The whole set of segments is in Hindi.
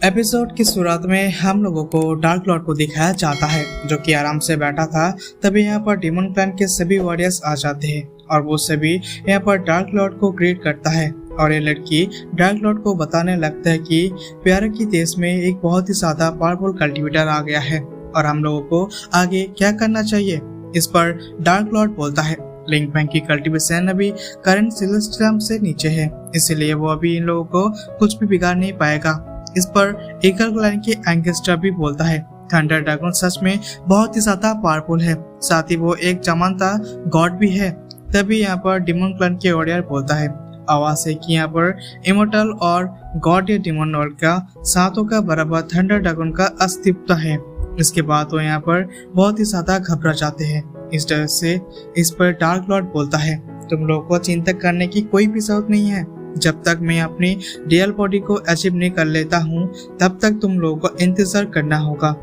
एपिसोड की शुरुआत में हम लोगों को डार्क लॉर्ड को दिखाया जाता है जो कि आराम से बैठा था। तभी यहाँ पर डिमन क्लैन के सभी वॉरियर्स आ जाते हैं और वो सभी यहाँ पर डार्क लॉर्ड को ग्रीट करता है और ये लड़की डार्क लॉर्ड को बताने लगता है कि प्यारे की देश में एक बहुत ही ज्यादा पावरफुल कल्टिवेटर आ गया है और हम लोगों को आगे क्या करना चाहिए। इस पर डार्क लॉर्ड बोलता है लिंक बैंक की कल्टीवेशन अभी करंट सिलेस्टियम से नीचे है, इसीलिए वो अभी इन लोगों को कुछ भी बिगाड़ नहीं पाएगा। इस पर ईगल क्लैन के एंकेस्टर भी बोलता है थंडर ड्रैगन सच में बहुत ही ज्यादा पावरफुल है, साथ ही वो एक जमानता गॉड भी है। तभी यहाँ पर डिमन क्लैन के ऑडियर बोलता है आवाज से कि यहाँ पर इमोर्टल और गॉड या डिमन वर्ल्ड का सातों का बराबर थंडर ड्रैगन का अस्तित्व है। इसके बाद वो यहाँ पर बहुत ही ज्यादा घबरा जाते हैं। इस तरह से इस पर डार्क लॉर्ड बोलता है तुम लोगों को चिंता करने की कोई भी जरूरत नहीं है, जब तक मैं अपनी रियल बॉडी को अचीव नहीं कर लेता हूँ तब तक तुम लोगों को इंतजार करना होगा।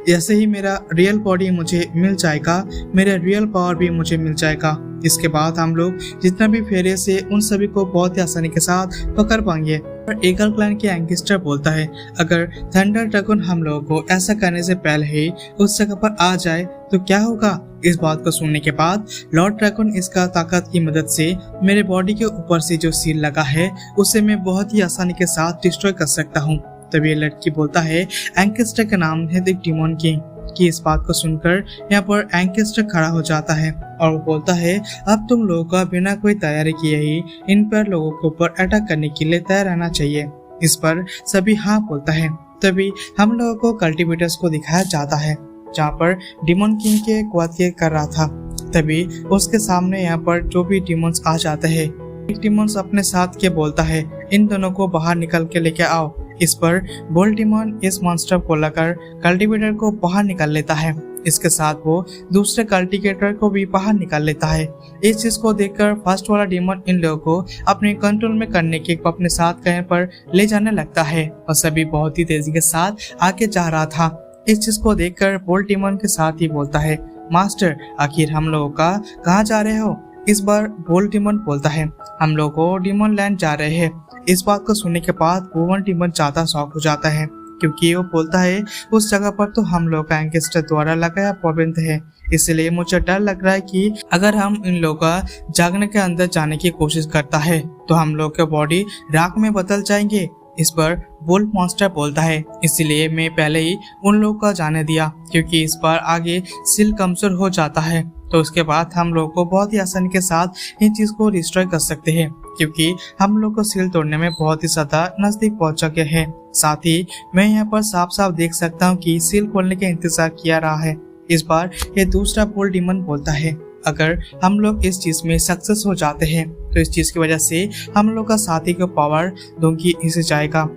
जैसे ही मेरा रियल बॉडी मुझे मिल जाएगा मेरा रियल पावर भी मुझे मिल जाएगा। इसके बाद हम लोग जितना भी फेरे से उन सभी को बहुत ही आसानी के साथ पकड़ पाएंगे। और ईगल क्लैन के एंकेस्टर बोलता है अगर थंडर ड्रैगन हम लोगों को ऐसा करने से पहले ही उस जगह पर आ जाए तो क्या होगा। इस बात को सुनने के बाद लॉर्ड ड्रैगन इसका ताकत की मदद से मेरे बॉडी के ऊपर से जो सील लगा है उसे मैं बहुत ही आसानी के साथ डिस्ट्रॉय कर सकता हूँ। तभी लड़की बोलता है एंकेस्टर का नाम है द डिमन किंग। कि इस बात को सुनकर यहाँ पर एंकेस्टर खड़ा हो जाता है और वो बोलता है अब तुम लोगों को बिना कोई तैयारी किए ही इन पर लोगों के ऊपर अटैक करने के लिए तैयार रहना चाहिए। इस पर सभी हाँ बोलता है। तभी हम लोगों को कल्टीवेटर्स को दिखाया जाता है जहाँ पर डिमन किंग के क्वातिये कर रहा था। तभी उसके सामने यहाँ पर जो भी डिमंस आ जाते हैं एक डिमंस अपने साथ के बोलता है इन दोनों को बाहर निकल के लेके आओ। इस पर बोल्ट डिमन इस मॉन्स्टर को लेकर कल्टीवेटर को बाहर निकाल लेता है। इसके साथ वो दूसरे कल्टीवेटर को भी बाहर निकाल लेता है। इस चीज को देखकर फर्स्ट वाला डिमन इन लोगों को अपने कंट्रोल में करने के अपने साथ कहीं पर ले जाने लगता है और सभी बहुत ही तेजी के साथ आगे जा रहा था। इस चीज को देखकर बोल्ट डिमन के साथ ही बोलता है मास्टर आखिर हम लोगों का कहाँ जा रहे हो। इस बार बोल्ट डिमन बोलता है हम लोग को डिमन लैंड जा रहे हैं। इस बात को सुनने के बाद बोल्ट डिमन ज्यादा शॉक हो जाता है क्योंकि वो बोलता है उस जगह पर तो हम लोग का एंकेस्टर द्वारा लगाया पाबंद है, इसलिए मुझे डर लग रहा है कि अगर हम इन लोगों का जागने के अंदर जाने की कोशिश करता है तो हम लोग के बॉडी राख में बदल जाएंगे। इस पर बोल्ट मॉन्स्टर बोलता है इसलिए मैं पहले ही उन लोगों का जाने दिया क्योंकि इस बार आगे सील कमजोर हो जाता है तो उसके बाद हम लोग को बहुत ही आसानी के साथ इन चीज को डिस्ट्रॉय कर सकते हैं क्योंकि हम लोग को सील तोड़ने में बहुत ही ज्यादा नजदीक पहुंच चुके हैं। साथ ही मैं यहाँ पर साफ साफ देख सकता हूँ कि सील खोलने का इंतजार किया रहा है। इस बार ये दूसरा बोल्ट डिमन बोलता है अगर हम लोग इस चीज में सक्सेस हो जाते हैं तो इस चीज की वजह से हम लोग का साथी को पावर दूंगी इसे जाएगा।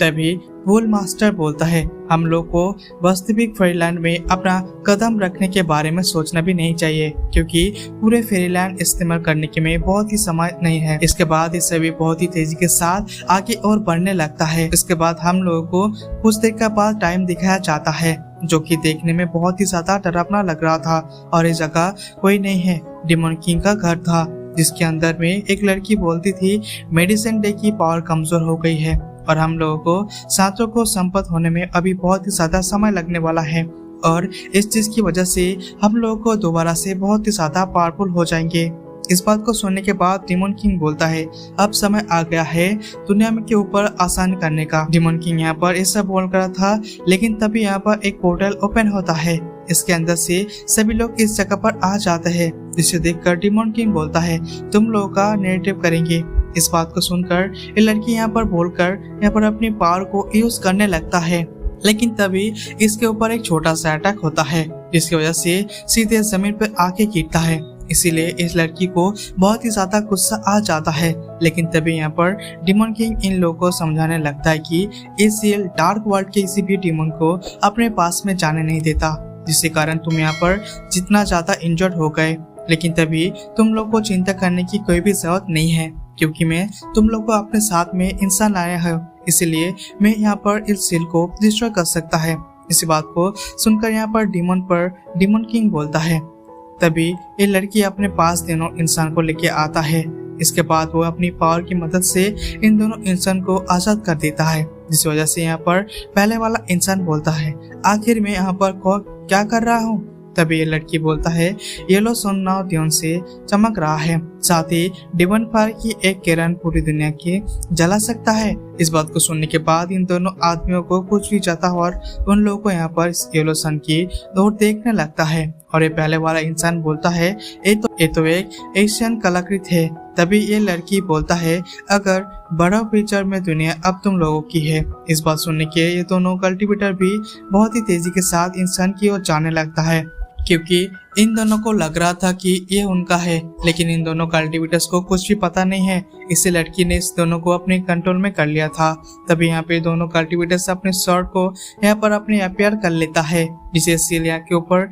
तभी वुल मास्टर बोलता है हम लोग को वास्तविक फेरीलैंड में अपना कदम रखने के बारे में सोचना भी नहीं चाहिए क्योंकि पूरे फेरीलैंड इस्तेमाल करने के में बहुत ही समय नहीं है। इसके बाद इसे भी बहुत ही तेजी के साथ आगे और बढ़ने लगता है। इसके बाद हम लोगों को कुछ देर के बाद टाइम दिखाया जाता है जो कि देखने में बहुत ही ज्यादा डरावना लग रहा था और इस जगह कोई नहीं है डिमन किंग का घर था जिसके अंदर में एक लड़की बोलती थी मेडिसिन डे की पावर कमजोर हो गई है और हम लोगों को सातों को संपत्त होने में अभी बहुत ही ज्यादा समय लगने वाला है और इस चीज की वजह से हम लोगों को दोबारा से बहुत ही ज्यादा पावरफुल हो जाएंगे। इस बात को सुनने के बाद डिमन किंग बोलता है अब समय आ गया है दुनिया में के ऊपर आसान करने का। डिमन किंग यहाँ पर ऐसा बोल रहा था लेकिन तभी यहाँ पर एक पोर्टल ओपन होता है। इसके अंदर से सभी लोग इस जगह पर आ जाते हैं जिसे देखकर डिमन किंग बोलता है तुम लोगों का नैरेटिव करेंगे। इस बात को सुनकर ये लड़की यहाँ पर बोलकर यहाँ पर अपनी पावर को यूज करने लगता है लेकिन तभी इसके ऊपर एक छोटा सा अटैक होता है जिसकी वजह से सीधे जमीन पर आके गिरता है। इसीलिए इस लड़की को बहुत ही ज्यादा गुस्सा आ जाता है लेकिन तभी यहाँ पर डिमन किंग इन लोगों को समझाने लगता है कि इस सील डार्क वर्ल्ड के किसी भी डिमन को अपने पास में जाने नहीं देता जिसके कारण तुम यहाँ पर जितना ज्यादा इंजर्ड हो गए। लेकिन तभी तुम लोग को चिंता करने की कोई भी जरूरत नहीं है क्योंकि मैं तुम लोग को अपने साथ में इंसान लाया है, इसलिए मैं यहाँ पर इस सील को डिस्ट्रॉय कर सकता है। इसी बात को सुनकर यहाँ पर डिमन किंग बोलता है। तभी ये लड़की अपने पास दोनों इंसान को लेके आता है। इसके बाद वो अपनी पावर की मदद से इन दोनों इंसान को आजाद कर देता है, जिस वजह से यहाँ पर पहले वाला इंसान बोलता है, आखिर में यहाँ पर क्या कर रहा हूँ। तभी ये लड़की बोलता है, येलो सन नाउ ध्यान से चमक रहा है, साथ ही डिवन फायर की एक किरण पूरी दुनिया की जला सकता है। इस बात को सुनने के बाद इन दोनों आदमियों को कुछ भी जाता और उन लोगों को यहाँ पर इस येलो सन की ओर देखने लगता है। और ये पहले वाला इंसान बोलता है, ये तो एक एशियन कलाकृति है। तभी ये लड़की बोलता है, अगर बड़ा पिक्चर में दुनिया अब तुम लोगों की है। इस बात सुनने के ये दोनों कल्टीवेटर भी बहुत ही तेजी के साथ इंसान की ओर जाने लगता है, क्योंकि इन दोनों को लग रहा था कि ये उनका है, लेकिन इन दोनों कल्टीवेटर्स को कुछ भी पता नहीं है। इसे लड़की ने इस दोनों को अपने कंट्रोल में कर लिया था। तभी यहाँ पे दोनों कल्टीवेटर्स अपने शॉट को यहाँ पर अपने अपियर कर लेता है, जिसे सीलिया के ऊपर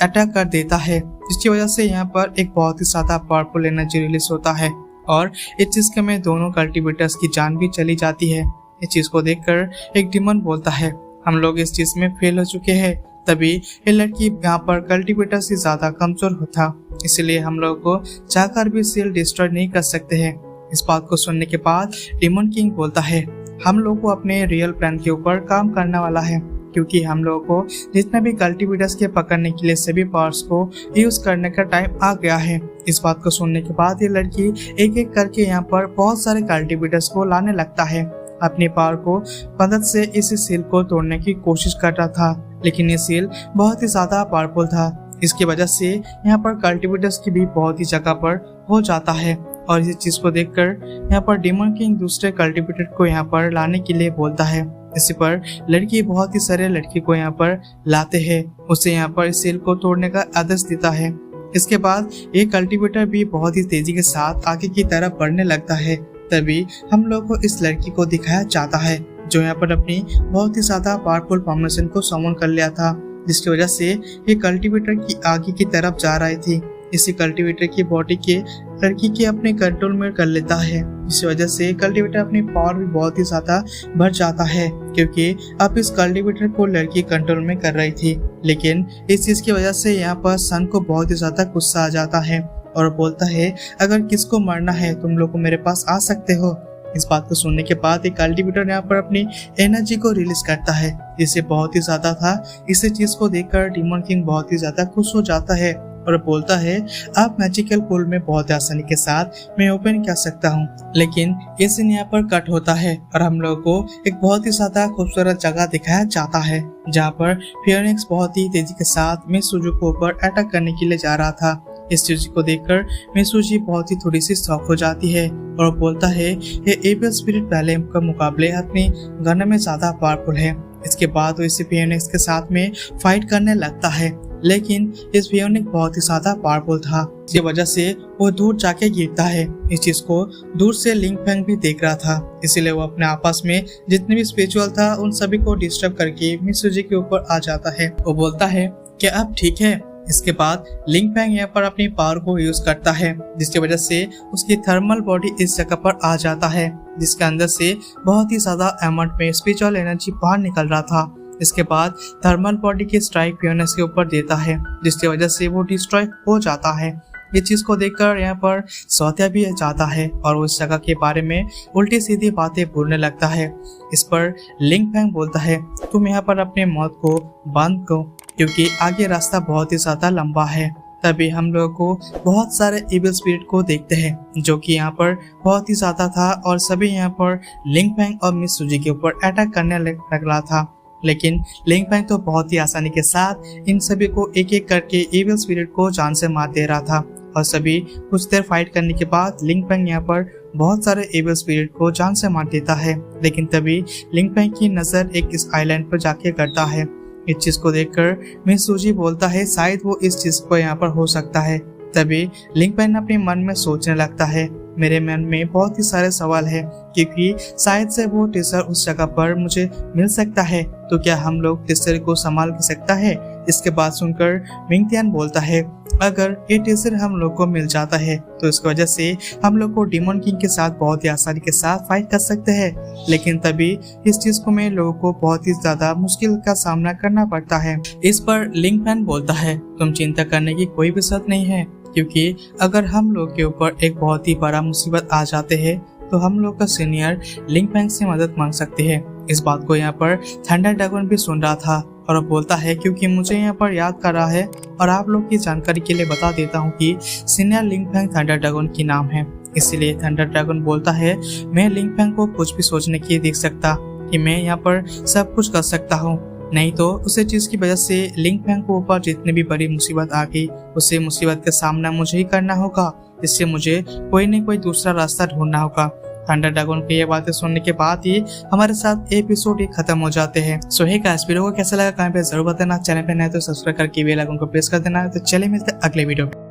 अटैक कर देता है, जिसकी वजह से यहाँ पर एक बहुत ही ज्यादा पावरफुल एनर्जी रिलीज होता है और इस चीज के में दोनों कल्टीवेटर्स की जान भी चली जाती है। इस चीज को देखकर एक डिमन बोलता है, हम लोग इस चीज में फेल हो चुके हैं। तभी ये लड़की यहाँ पर कल्टीवेटर से ज्यादा कमजोर होता, इसलिए हम लोगों को चाहकर भी सील डिस्ट्रॉय नहीं कर सकते हैं। इस बात को सुनने के बाद डिमन किंग बोलता है, हम लोग को अपने रियल प्लान के ऊपर काम करने वाला है, क्योंकि हम लोगों को जितने भी कल्टीवेटर्स के पकड़ने के लिए सभी पार्ट्स को यूज करने का टाइम आ गया है। इस बात को सुनने के बाद ये लड़की एक एक करके यहाँ पर बहुत सारे कल्टीवेटर्स को लाने लगता है। अपनी पावर को मदद से इस सील को तोड़ने की कोशिश कर रहा था, लेकिन ये सील बहुत ही ज्यादा पावरफुल था। इसकी वजह से यहाँ पर कल्टीवेटर्स की भी बहुत ही जगह पर हो जाता है। और इस चीज को देखकर यहाँ पर डिमन किंग दूसरे कल्टीवेटर को यहाँ पर लाने के लिए बोलता है। इसी पर लड़की बहुत ही सारे लड़की को यहाँ पर लाते हैं, उसे यहाँ पर इस सील को तोड़ने का आदेश देता है। इसके बाद ये कल्टीवेटर भी बहुत ही तेजी के साथ आगे की तरफ बढ़ने लगता है। तभी हम लोग को इस लड़की को दिखाया जाता है, जो यहाँ पर अपनी बहुत ही ज्यादा पावरफुल फॉर्मेशन को समन कर लिया था, जिसकी वजह से ये कल्टीवेटर की आगे की तरफ जा रही थी। इसी कल्टीवेटर की बॉडी के लड़की के अपने कंट्रोल में कर लेता है, जिस वजह से कल्टीवेटर अपनी पावर भी बहुत ही ज्यादा बढ़ जाता है, क्योंकि अब इस कल्टीवेटर को लड़की कंट्रोल में कर रही थी। लेकिन इस चीज की वजह से यहाँ पर सन को बहुत ही ज्यादा गुस्सा आ जाता है और बोलता है, अगर किसको मरना है तुम लोग को मेरे पास आ सकते हो। इस बात को सुनने के बाद एक कल्टीवेटर यहाँ पर अपनी एनर्जी को रिलीज करता है, जिससे बहुत ही ज्यादा था। इस चीज को देखकर डिमन किंग बहुत ही ज्यादा खुश हो जाता है और बोलता है, आप मैजिकल पुल में बहुत आसानी के साथ मैं ओपन कर सकता हूँ। लेकिन ये सीन यहाँ पर कट होता है और हम लोगों को एक बहुत ही ज्यादा खूबसूरत जगह दिखाया जाता है, जहाँ पर फियोनिक्स बहुत ही तेजी के साथ मित्सुजी को ऊपर अटैक करने के लिए जा रहा था। इस चीज को देखकर मित्सुजी बहुत ही थोड़ी सी शॉक हो जाती है और बोलता है, ये एविल स्पिरिट पहले के मुकाबले अपनी गन में ज्यादा पावरफुल है। इसके बाद वो इस फियोनिक्स के साथ में फाइट करने लगता है, लेकिन इस फियोनिक्स बहुत ही ज्यादा पावरफुल था, जिसकी वजह से वो दूर जाके गिरता है। इस चीज को दूर से लिंग फैंग भी देख रहा था, इसीलिए वो अपने आपस में जितने भी स्पिरिचुअल था उन सभी को डिस्टर्ब करके मित्सुजी के ऊपर आ जाता है। वो बोलता है, क्या अब ठीक है? इसके बाद लिंग फैंग यहाँ पर अपनी पावर को यूज करता है, जिसकी वजह से उसकी थर्मल बॉडी इस जगह पर आ जाता है, जिसके अंदर से बहुत ही ज्यादा अमाउंट में स्पिरिचुअल एनर्जी बाहर निकल रहा था। इसके बाद थर्मल बॉडी की स्ट्राइक फियोनिक्स के ऊपर देता है, जिसकी वजह से वो डिस्ट्रॉय हो जाता है। ये चीज को देखकर यहाँ पर सौत्या भी जाता है और उस जगह के बारे में उल्टी सीधी बातें बोलने लगता है। इस पर लिंग फैंग बोलता है, तुम यहाँ पर अपने मौत को बांध दो, क्योंकि आगे रास्ता बहुत ही ज्यादा लंबा है। तभी हम लोगों को बहुत सारे इविल स्पिरिट को देखते हैं, जो कि यहाँ पर बहुत ही ज्यादा था और सभी यहाँ पर लिंग फैंग और मित्सुजी के ऊपर अटैक करने लग रहा था। लेकिन लिंग फैंग तो बहुत ही आसानी के साथ इन सभी को एक एक करके इविल स्पिरिट को जान से मार दे रहा था और सभी कुछ देर फाइट करने के बाद लिंग फैंग यहाँ पर बहुत सारे इविल स्पिरिट को जान से मार देता है। लेकिन तभी लिंग फैंग की नजर एक इस आइलैंड पर जाके करता है। इस चीज को देखकर मित्सुजी बोलता है, शायद वो इस चीज को यहाँ पर हो सकता है। तभी लिंग फैंग अपने मन में सोचने लगता है, मेरे मन में बहुत ही सारे सवाल है, क्योंकि शायद से वो टीचर उस जगह पर मुझे मिल सकता है, तो क्या हम लोग टीचर को संभाल सकता है? इसके बाद सुनकर मिंगतियान बोलता है, अगर ये टीचर हम लोग को मिल जाता है तो इसकी वजह से हम लोग को डिमन किंग के साथ बहुत ही आसानी के साथ फाइट कर सकते हैं। लेकिन तभी इस चीज को में लोगों को बहुत ही ज्यादा मुश्किल का सामना करना पड़ता है। इस पर लिंग फैन बोलता है, तुम चिंता करने की कोई भी जरूरत नहीं है, क्योंकि अगर हम लोग के ऊपर एक बहुत ही बड़ा मुसीबत आ जाते हैं तो हम लोग का सीनियर लिंग फैंग से मदद मांग सकते हैं। इस बात को यहाँ पर थंडर ड्रैगन भी सुन रहा था और अब बोलता है क्योंकि मुझे यहाँ पर याद कर रहा है और आप लोग की जानकारी के लिए बता देता हूँ कि सीनियर लिंग फैंग थंडर ड्रैगन की नाम है। इसीलिए थंडर ड्रैगन बोलता है मैं लिंग फैंग को कुछ भी सोचने की देख सकता कि मैं यहाँ पर सब कुछ कर सकता हूँ, नहीं तो उसी चीज की वजह से लिंग फैंग को ऊपर जितनी भी बड़ी मुसीबत आ गई उसे मुसीबत का सामना मुझे ही करना होगा, इससे मुझे कोई न कोई दूसरा रास्ता ढूंढना होगा। थंडर ड्रैगन की ये बातें सुनने के बाद ही हमारे साथ एपिसोड खत्म हो जाते हैं। सो हे गाइस, वीडियो को कैसा लगा कमेंट पे जरूर बताना। चैनल पे नए तो सब्सक्राइब करके बेल आइकन को प्रेस कर देना। तो चलिए मिलते हैं अगले वीडियो में।